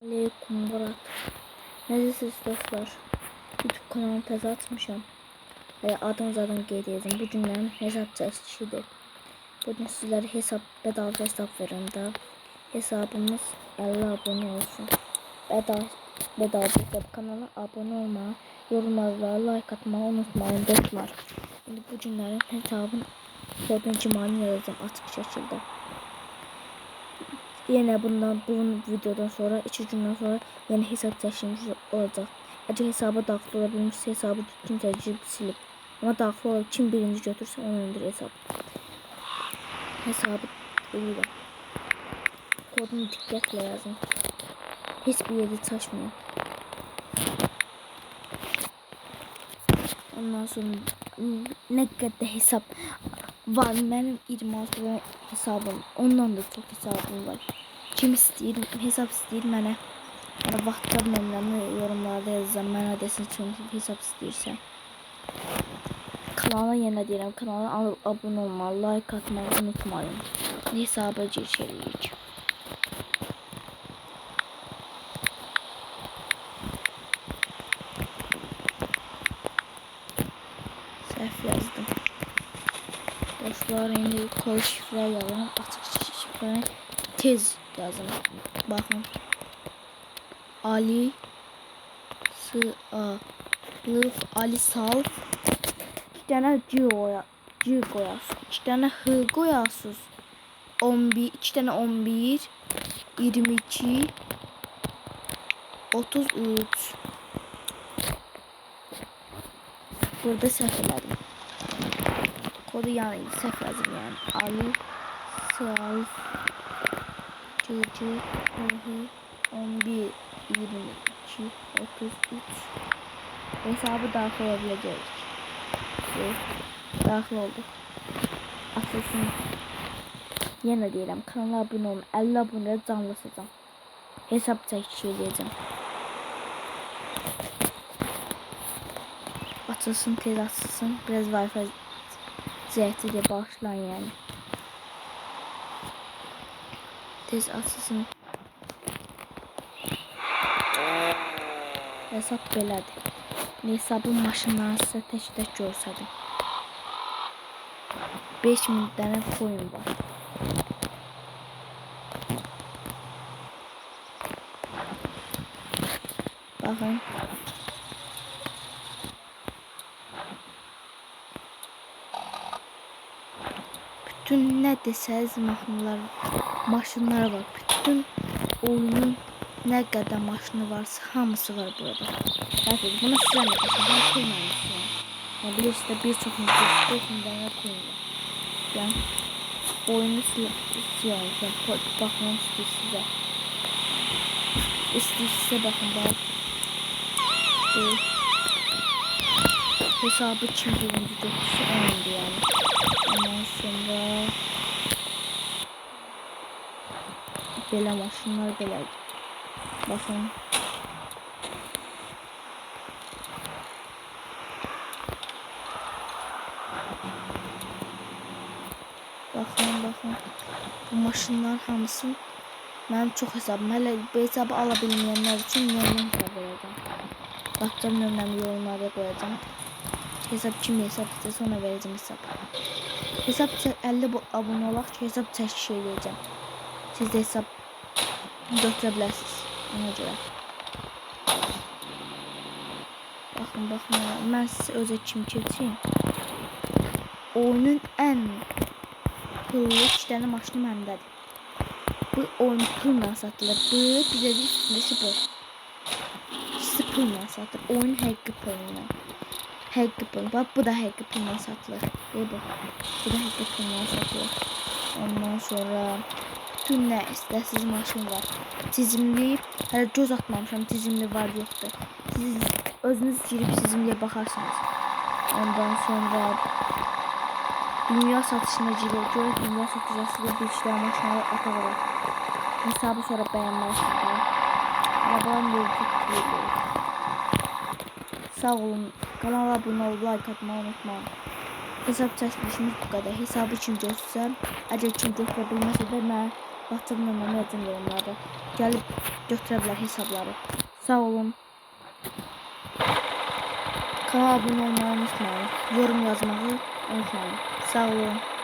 Aleyküm Murat. Necəsiniz dostlar? YouTube kanalını təzə açmışam. Adım qeyd edin. Bu günlərin hesab çəkilişidir. Bugün sizlərə bedava hesab verirəm də. Hesabımız 50 abone olsun. Bedava hesab kanala abone olmağı, yorumlara like atmağı unutmayın dostlar. Şimdi bu günlərin hesabın kodunu cimalini yazacağım açık şəkildə. Yine bu videodan sonra 2 gündən sonra yeni hesab çəkilişi olacaq. Əgər hesaba daxil ola bilmirsə hesabı kimsə silib. Amma daxil olub kim birinci götürsə onundur hesab. Hesabı eləyirəm. Kodunu diqqətlə yazın. Heç bir yerdə çaşmayın. Ondan sonra nə qədər hesab var. Mənim 26 hesabım. Ondan da çox hesabım var. Kim istəyir, hesab istəyir mənə. WhatsApp nömrəmi yorumlarda yazacağım. Mənə desin kim hesab istəyirsə. Kanala yenə deyirəm. Kanala abunə olmağı, like atmağı unutmayın. Hesaba giriş edirik. Səhv yazdım. Dostlar, indi kod şifre yazın. Açıq şifrəni tez yazın. Baxın. Ali Salf 2 dənə G qoyasınız. 2 dənə H qoyasınız. 11 2 dənə 11 22 33. Burada səhv elədim. Kodu yani səhv yazdım yani. Ali Salf GG 11 22 33 hesabı daxil olabileceğiz. Daxil olduk. Açılsın. Yenə deyirəm, kanala abunə olun. 50 abunəyə canlasacağım. Hesab çəkilişi edəcəm. Açılsın, tez açılsın. Biraz Wi-Fi zəhtidir, başlayın yəni. Tez açılsın. Hesab belədir. Hesabın maşınlarını sizə tək görsədim. 5000 dənə coin var. Baxın. Bütün nə desəz maşınlar var. Bütün oyunun nə qədər maşını varsa hamısı var burada. Bakın bunu sizə də başından koymamışsınız. Bilirsiniz bir çox müddətdən koyun var. Yəni oyunu silahınızdan baxın sizə. İstəyirsə baxın bax. Hesabı kim birinci götürsə onundur yəni. Ondan sonra belə maşınlar belədir. Bakın. Bakın. Bu maşınlar hamısı mənim çox hesabım. Hələ bu hesabı ala bilməyənlər üçün yenidən hesab verəcəm. WhatsApp nömrəmi yorumlarda qoyacağım. Hesab kim hesab istəyirsə ona verəcəm hesab. Hesab 50 abunə olaq ki hesab çəkilişi edəcəm. Siz də hesab götürə bilərsiniz. Ona görə. Baxın. Mən sizə özə kim keçeyim. Oyunun ən pullu 2 dənə maşını məndədir. Bu oyun pulla satılır. Bu bizə üstündəsi bu. İkisi pulla satılır. Oyun həqiqi pulla. Həqiqi pulla. Bax bu da həqiqi pulla satılır. Bu da həqiqi pulla satılır. Ondan sonra bütün nə istəsiz maşın var. Cizimli, hələ göz atmamışam cizimli var yoxdur. Siz özünüz girib cizimliyə baxarsınız. Ondan sonra dünya satışına girib görək dünya satıcısında bir işləyən maşınları ata var. Hesabı sonra bəyənməlisiniz. Arabadan mövcud. Sağ olun. Kanala abunə olub like atmağı unutmayın. Hesab çəkilişimiz bu qədər. Hesabı kim götürsə, əgər kim götürə bilməsə də mən WhatsApp nömrəmi yazın yorumlarda. gəlib götürə bilər hesabları. Sağ olun. Kanala abunə olmayı unutmayın. Yorum yazmağı unutmayın. Sağ olun.